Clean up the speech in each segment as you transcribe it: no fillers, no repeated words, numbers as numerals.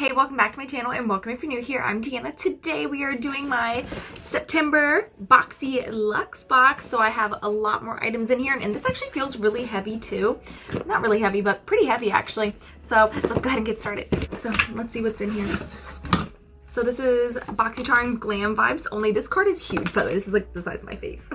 Hey, welcome back to my channel and welcome if you're new here. I'm Deanna. Today we are doing my September BoxyLuxe box. So I have a lot more items in here and this actually feels really heavy too. Not really heavy, but pretty heavy actually. So let's go ahead and get started. So let's see what's in here. So this is BoxyCharm Glam Vibes, only this card is huge, by the way. This is like the size of my face.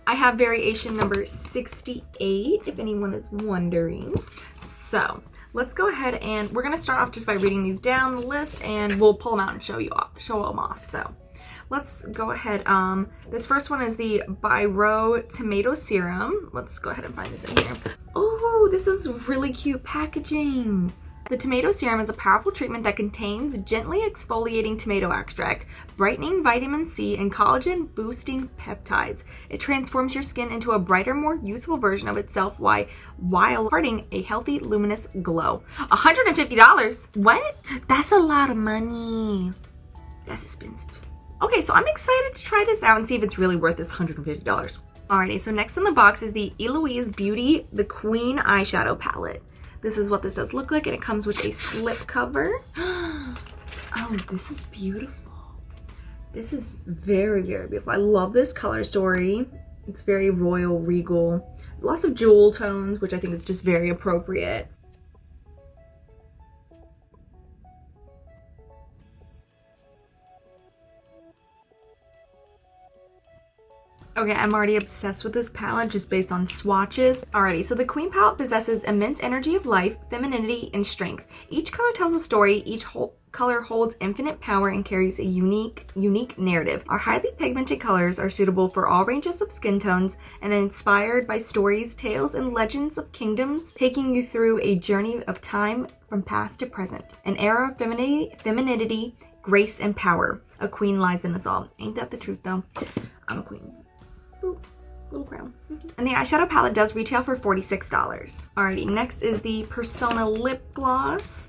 I have variation number 68, if anyone is wondering. So let's go ahead and we're gonna start off just by reading these down the list and we'll pull them out and show them off. So let's go ahead. This first one is the Biro Tomato Serum. Let's go ahead and find this in here. Oh, this is really cute packaging. The tomato serum is a powerful treatment that contains gently exfoliating tomato extract, brightening vitamin C, and collagen-boosting peptides. It transforms your skin into a brighter, more youthful version of itself while imparting a healthy, luminous glow. $150? What? That's a lot of money. That's expensive. Okay, so I'm excited to try this out and see if it's really worth this $150. Alrighty, so next in the box is the Eloise Beauty The Queen Eyeshadow Palette. This is what this does look like, and it comes with a slip cover. Oh, this is beautiful. This is very, very beautiful. I love this color story. It's very royal, regal. Lots of jewel tones, which I think is just very appropriate. Okay, I'm already obsessed with this palette just based on swatches. Alrighty, so the Queen palette possesses immense energy of life, femininity, and strength. Each color tells a story, each color holds infinite power and carries a unique narrative. Our highly pigmented colors are suitable for all ranges of skin tones and inspired by stories, tales, and legends of kingdoms, taking you through a journey of time from past to present. An era of femininity, grace, and power. A queen lies in us all. Ain't that the truth though? I'm a queen. Ooh, little crown. And the eyeshadow palette does retail for $46. Alrighty, next is the Persona Lip Gloss.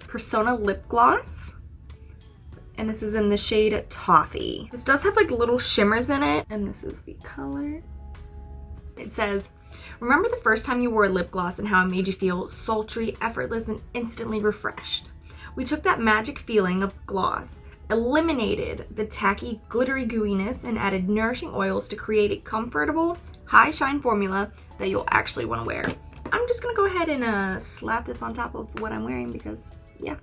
And this is in the shade Toffee. This does have like little shimmers in it. And this is the color. It says, remember the first time you wore a lip gloss and how it made you feel sultry, effortless, and instantly refreshed. We took that magic feeling of gloss, eliminated the tacky, glittery gooiness, and added nourishing oils to create a comfortable, high shine formula that you'll actually want to wear. I'm just gonna go ahead and slap this on top of what I'm wearing because, yeah.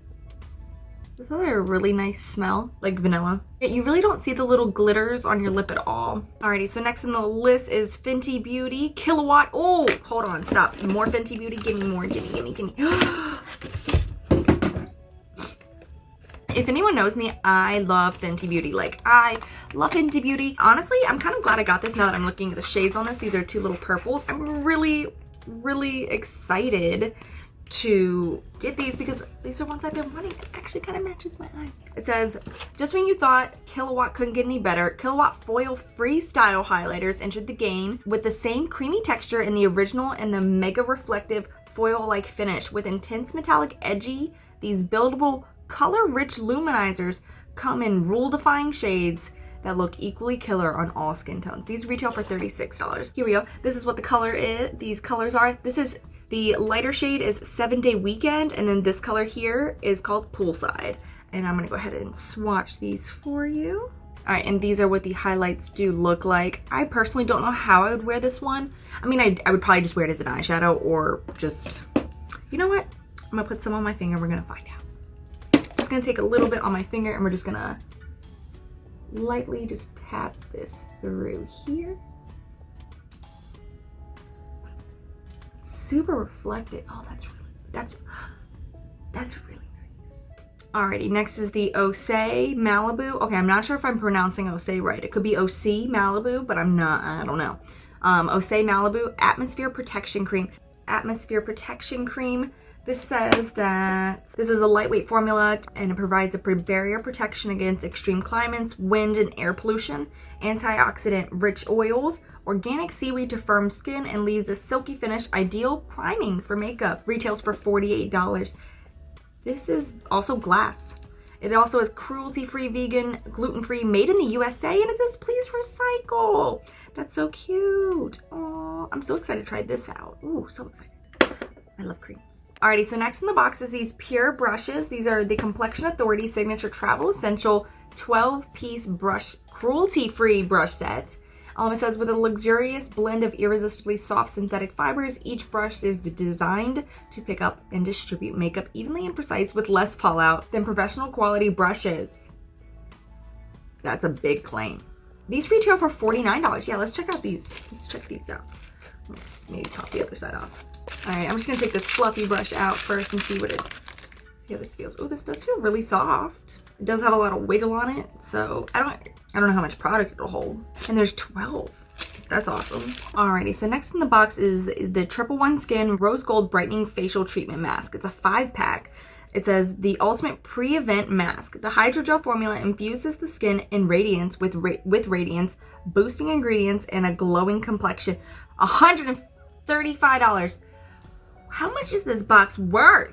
This has a really nice smell, like vanilla. You really don't see the little glitters on your lip at all. Alrighty, so next in the list is Fenty Beauty Kilowatt. Oh, hold on, stop. More Fenty Beauty, give me more, give me. If anyone knows me, I love Fenty Beauty. Like, I love Fenty Beauty. Honestly, I'm kind of glad I got this now that I'm looking at the shades on this. These are two little purples. I'm really, really excited to get these because these are ones I've been wanting. It actually kind of matches my eye. It says, just when you thought Kilowatt couldn't get any better, Kilowatt Foil Freestyle Highlighters entered the game with the same creamy texture in the original and the mega reflective foil-like finish. With intense metallic edgy, these buildable color-rich luminizers come in rule-defying shades that look equally killer on all skin tones. These retail for $36. Here we go. This is what the color is. These colors are. This is the lighter shade is 7-Day Weekend, and then this color here is called Poolside. And I'm gonna go ahead and swatch these for you. All right, and these are what the highlights do look like. I personally don't know how I would wear this one. I mean, I would probably just wear it as an eyeshadow or just, you know what? I'm gonna put some on my finger. We're gonna find out. Gonna take a little bit on my finger and we're just gonna lightly just tap this through here. Super reflective. Oh, that's really nice. Alrighty, next is the Osé Malibu. Okay, I'm not sure if I'm pronouncing Osé right. It could be OC Malibu, but I'm not, I don't know. Osé Malibu Atmosphere Protection Cream. This says that this is a lightweight formula and it provides a barrier protection against extreme climates, wind and air pollution, antioxidant-rich oils, organic seaweed to firm skin, and leaves a silky finish, ideal priming for makeup. Retails for $48. This is also glass. It also is cruelty-free, vegan, gluten-free, made in the USA, and it says please recycle. That's so cute. Oh, I'm so excited to try this out. Ooh, so excited. I love creams. Alrighty, so next in the box is these pure brushes. These are the Complexion Authority Signature Travel Essential 12-piece brush, cruelty-free brush set. It says, with a luxurious blend of irresistibly soft synthetic fibers, each brush is designed to pick up and distribute makeup evenly and precise with less fallout than professional quality brushes. That's a big claim. These retail for $49. Yeah, let's check out these. Let's check these out. Let's maybe top the other side off. All right, I'm just gonna take this fluffy brush out first and see how this feels. Oh, this does feel really soft. It does have a lot of wiggle on it, so I don't know how much product it'll hold. And there's 12. That's awesome. Alrighty, so next in the box is the 111 Skin Rose Gold Brightening Facial Treatment Mask. It's a 5-pack. It says, the ultimate pre-event mask. The hydrogel formula infuses the skin in radiance with radiance, boosting ingredients, and a glowing complexion. $135. How much is this box worth?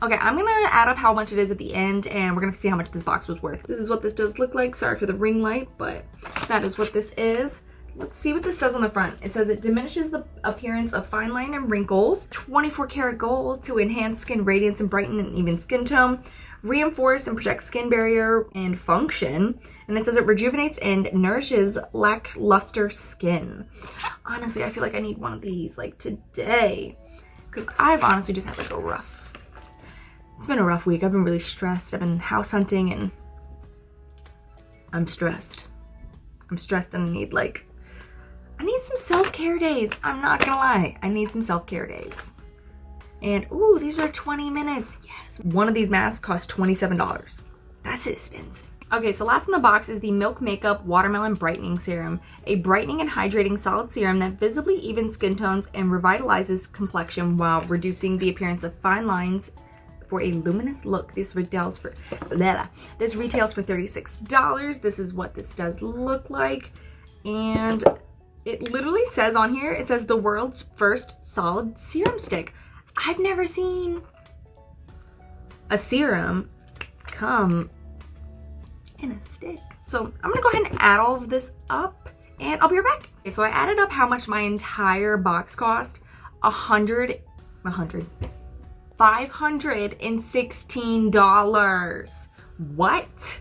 Okay, I'm gonna add up how much it is at the end, and we're gonna see how much this box was worth. This is what this does look like. Sorry for the ring light, but that is what this is. Let's see what this says on the front. It says it diminishes the appearance of fine line and wrinkles, 24 karat gold to enhance skin radiance and brighten an even skin tone, reinforce and protect skin barrier and function, and it says it rejuvenates and nourishes lackluster skin. Honestly, I feel like I need one of these like today, because I've honestly just had like it's been a rough week. I've been really stressed. I've been house hunting and I'm stressed. I'm stressed and I need some self-care days. I'm not gonna lie. I need some self-care days. And ooh, these are 20 minutes. Yes. One of these masks costs $27. That's expensive. Okay, so last in the box is the Milk Makeup Watermelon Brightening Serum, a brightening and hydrating solid serum that visibly evens skin tones and revitalizes complexion while reducing the appearance of fine lines for a luminous look. This retails for $36. This is what this does look like. And it literally says on here, it says the world's first solid serum stick. I've never seen a serum come in a stick. So I'm gonna go ahead and add all of this up and I'll be right back. Okay, so I added up how much my entire box cost. $516. What?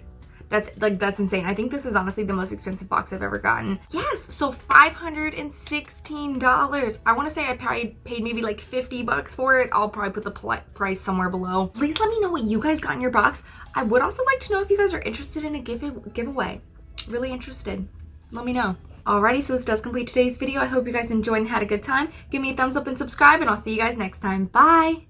That's insane. I think this is honestly the most expensive box I've ever gotten. Yes, so $516. I want to say I probably paid maybe like 50 bucks for it. I'll probably put the price somewhere below. Please let me know what you guys got in your box. I would also like to know if you guys are interested in a giveaway. Really interested. Let me know. Alrighty, so this does complete today's video. I hope you guys enjoyed and had a good time. Give me a thumbs up and subscribe, and I'll see you guys next time. Bye!